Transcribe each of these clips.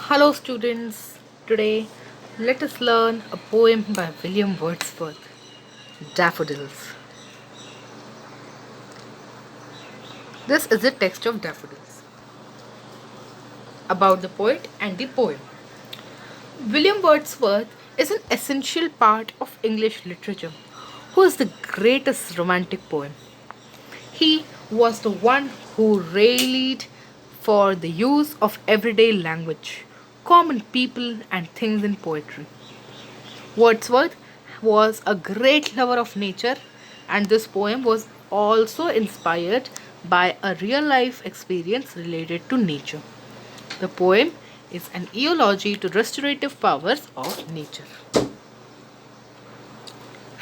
Hello, students. Today, let us learn a poem by William Wordsworth, Daffodils. This is the text of Daffodils about the poet and the poem. William Wordsworth is an essential part of English literature, who is the greatest romantic poem. He was the one who rallied for the use of everyday language, common people, and things in poetry. Wordsworth was a great lover of nature, and this poem was also inspired by a real life experience related to nature. The poem is an eulogy to restorative powers of nature.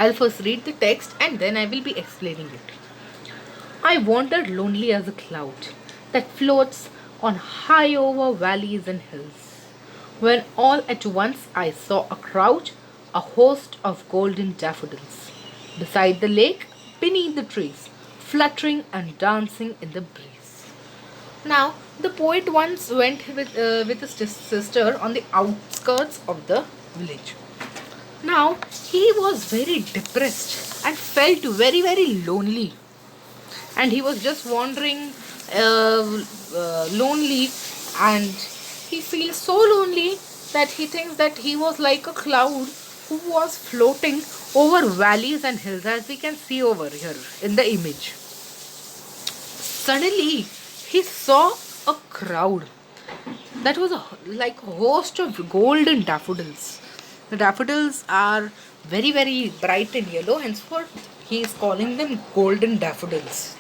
I'll first read the text and then I will be explaining it. I wandered lonely as a cloud that floats on high over valleys and hills, when all at once I saw a crowd, a host of golden daffodils, beside the lake, beneath the trees, fluttering and dancing in the breeze. Now, the poet once went with his sister on the outskirts of the village. Now, he was very depressed and felt very lonely, and he was just wandering lonely, and he feels so lonely that he thinks that he was like a cloud who was floating over valleys and hills, as we can see over here in the image. Suddenly he saw a crowd that was like a host of golden daffodils. The daffodils are very bright in yellow, henceforth he is calling them golden daffodils.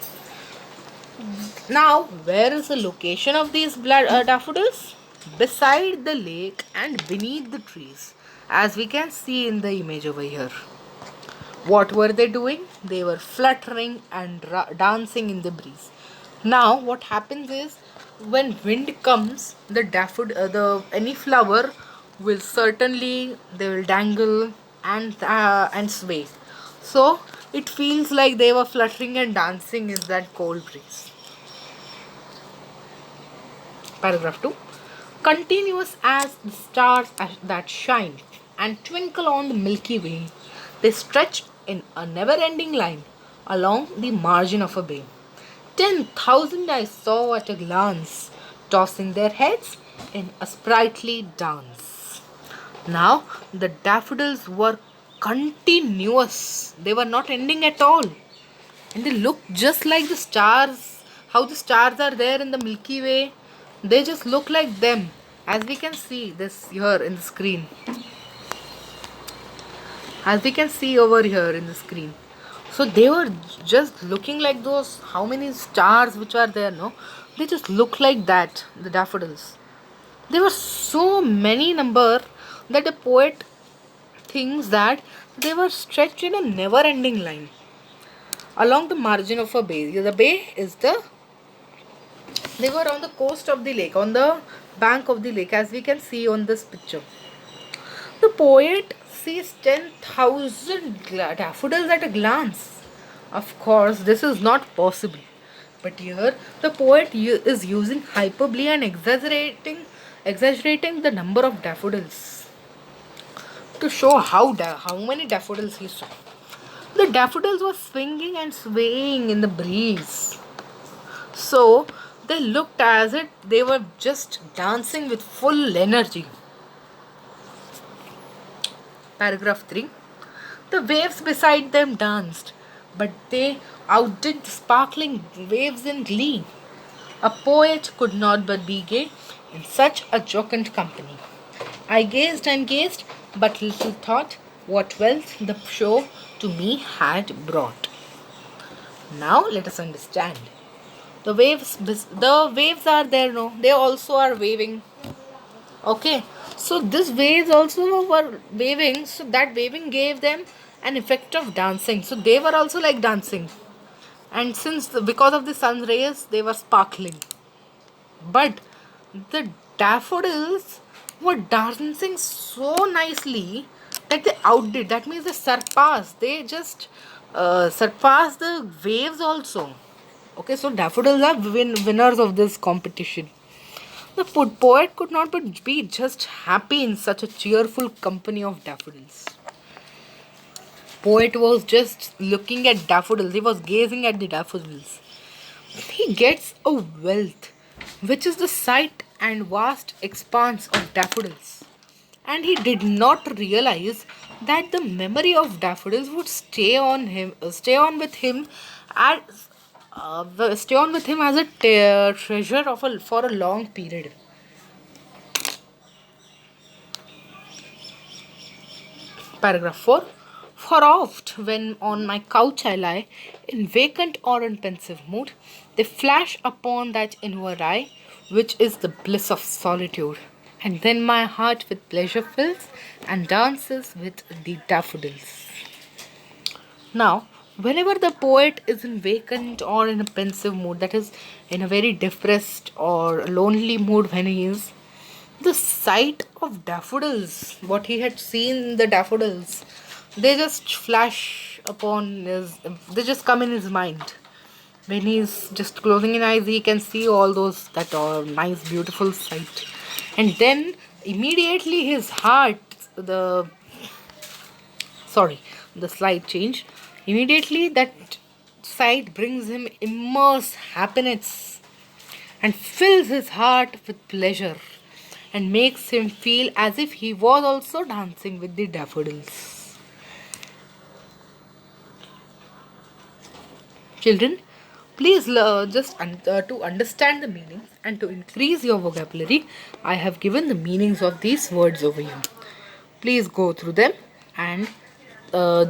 Now, where is the location of these daffodils? Beside the lake and beneath the trees, as we can see in the image over here. What were they doing? They were fluttering and dancing in the breeze. Now, what happens is when wind comes, the any flower will certainly they will dangle and sway. So it feels like they were fluttering and dancing in that cold breeze. Paragraph 2. Continuous as the stars that shine and twinkle on the Milky Way, they stretched in a never ending line along the margin of a bay. 10,000 I saw at a glance, tossing their heads in a sprightly dance. Now, the daffodils were continuous, they were not ending at all. And they look just like the stars, how the stars are there in the Milky Way. They just look like them, as we can see this here in the screen. As we can see over here in the screen. So they were just looking like those, how many stars which are there, no? They just look like that, the daffodils. There were so many number that the poet thinks that they were stretched in a never ending line along the margin of a bay. The bay is they were on the coast of the lake, on the bank of the lake, as we can see on this picture. The poet sees 10,000 daffodils at a glance. Of course, this is not possible. But here, the poet is using hyperbole and exaggerating the number of daffodils to show how many daffodils he saw. The daffodils were swinging and swaying in the breeze. So they looked as if they were just dancing with full energy. Paragraph 3. The waves beside them danced, but they outdid the sparkling waves in glee. A poet could not but be gay in such a jocund company. I gazed and gazed, but little thought what wealth the show to me had brought. Now let us understand. The waves are there, no? They also are waving. Okay, so this waves also were waving, so that waving gave them an effect of dancing. So they were also like dancing, and because of the sun's rays, they were sparkling. But the daffodils were dancing so nicely that they outdid. That means they surpassed. They just surpassed the waves also. Okay, so daffodils are winners of this competition. The poet could not but be just happy in such a cheerful company of daffodils. Poet was just looking at daffodils. He was gazing at the daffodils. He gets a wealth, which is the sight and vast expanse of daffodils. And he did not realize that the memory of daffodils would stay on with him as stay on with him as a treasure for a long period. Paragraph 4. For oft, when on my couch I lie, in vacant or in pensive mood, they flash upon that inward eye, which is the bliss of solitude. And then my heart with pleasure fills and dances with the daffodils. Now, whenever the poet is in vacant or in a pensive mood, that is, in a very depressed or lonely mood when he is, the sight of daffodils, what he had seen the daffodils, they just flash upon his, they just come in his mind. When he's just closing his eyes, he can see all those that are nice, beautiful sight. And then immediately his heart, the sorry, the slide changed. Immediately that sight brings him immense happiness and fills his heart with pleasure and makes him feel as if he was also dancing with the daffodils. Children, please to understand the meanings and to increase your vocabulary, I have given the meanings of these words over here. Please go through them and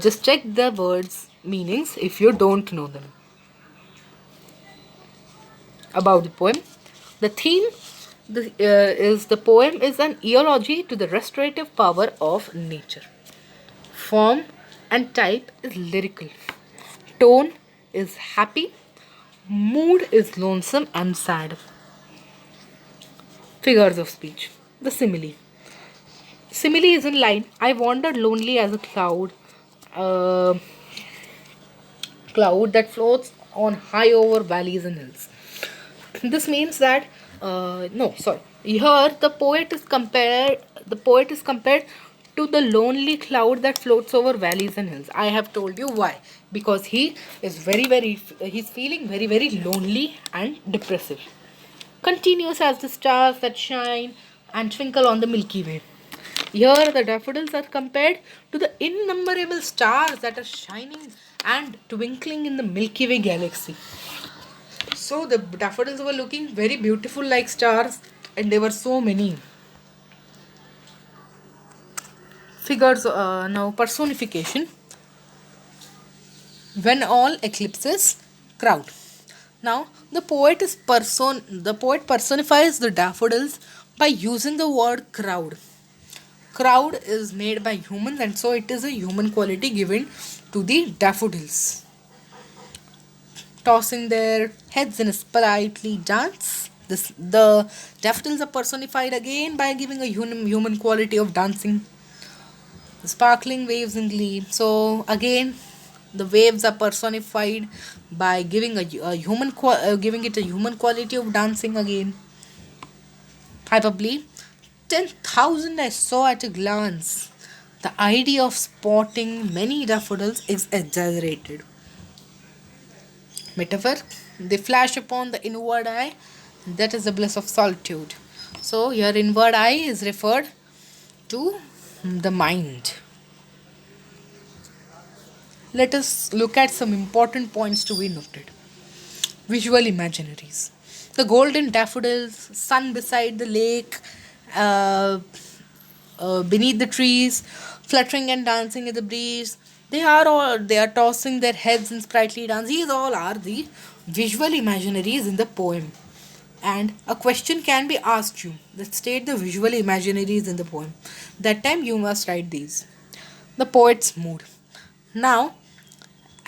just check the words meanings if you don't know them. About the poem, the theme is the poem is an eulogy to the restorative power of nature. Form and type is lyrical. Tone is happy. Mood is lonesome and sad. Figures of speech. The simile. Simile is in line. I wandered lonely as a uh, cloud that floats on high over valleys and hills. This means that no, sorry. Here the poet is compared to the lonely cloud that floats over valleys and hills. I have told you why. Because he is he's feeling very lonely and depressive. Continuous as the stars that shine and twinkle on the Milky Way. Here, the daffodils are compared to the innumerable stars that are shining and twinkling in the Milky Way galaxy. So, the daffodils were looking very beautiful like stars, and there were so many. Figures now, personification. When all eclipses crowd. Now, the poet personifies the daffodils by using the word crowd. Crowd is made by humans, and so it is a human quality given to the daffodils. Tossing their heads in a sprightly dance. The daffodils are personified again by giving a human quality of dancing. The sparkling waves in glee. So again, the waves are personified by giving giving it a human quality of dancing again. Hyperbole. 10,000 I saw at a glance. The idea of spotting many daffodils is exaggerated. Metaphor. They flash upon the inward eye. That is the bliss of solitude. So, your inward eye is referred to the mind. Let us look at some important points to be noted. Visual imaginaries. The golden daffodils, sun beside the lake, uh, beneath the trees, fluttering and dancing in the breeze. They are tossing their heads in sprightly dance. These all are the visual imaginaries in the poem. And a question can be asked you. Let's state the visual imaginaries in the poem. That time you must write these. The poet's mood. Now,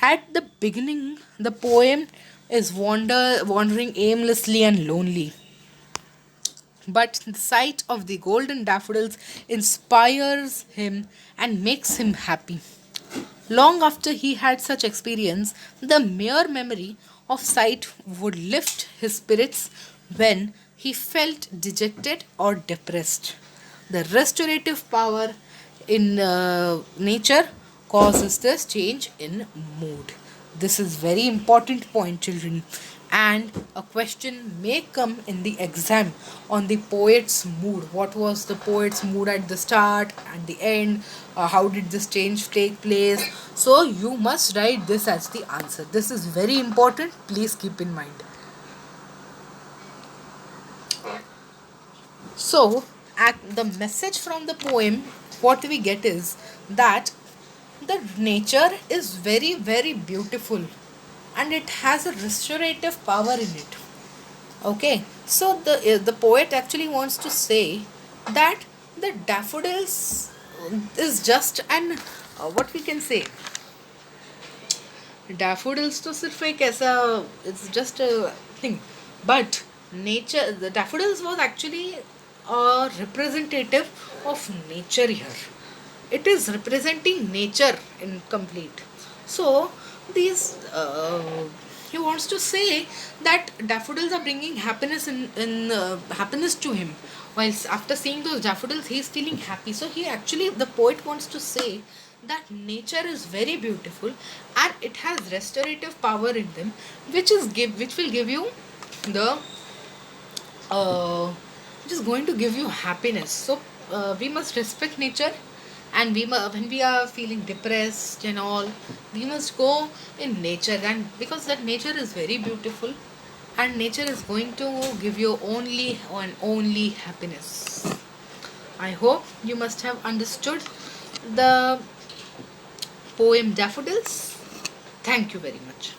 at the beginning, the poem is wandering aimlessly and lonely. But the sight of the golden daffodils inspires him and makes him happy. Long after he had such experience, the mere memory of sight would lift his spirits when he felt dejected or depressed. The restorative power in nature causes this change in mood. This is very important point, children. And a question may come in the exam on the poet's mood. What was the poet's mood at the start, at the end? How did this change take place? So you must write this as the answer. This is very important. Please keep in mind. So, at the message from the poem, what we get is that the nature is very, very beautiful and it has a restorative power in it. Okay, so the poet actually wants to say that the daffodils is just an what we can say, daffodils to सिर्फ एक ऐसा, it's just a thing, but nature, the daffodils was actually a representative of nature here. It is representing nature in complete. So these he wants to say that daffodils are bringing happiness in happiness to him. While after seeing those daffodils, he is feeling happy. So he actually, the poet wants to say that nature is very beautiful and it has restorative power in them, which will give you the which is going to give you happiness. So we must respect nature, and when we are feeling depressed and all, we must go in nature, and because that nature is very beautiful and nature is going to give you only and only happiness. I hope you must have understood the poem Daffodils. Thank you very much.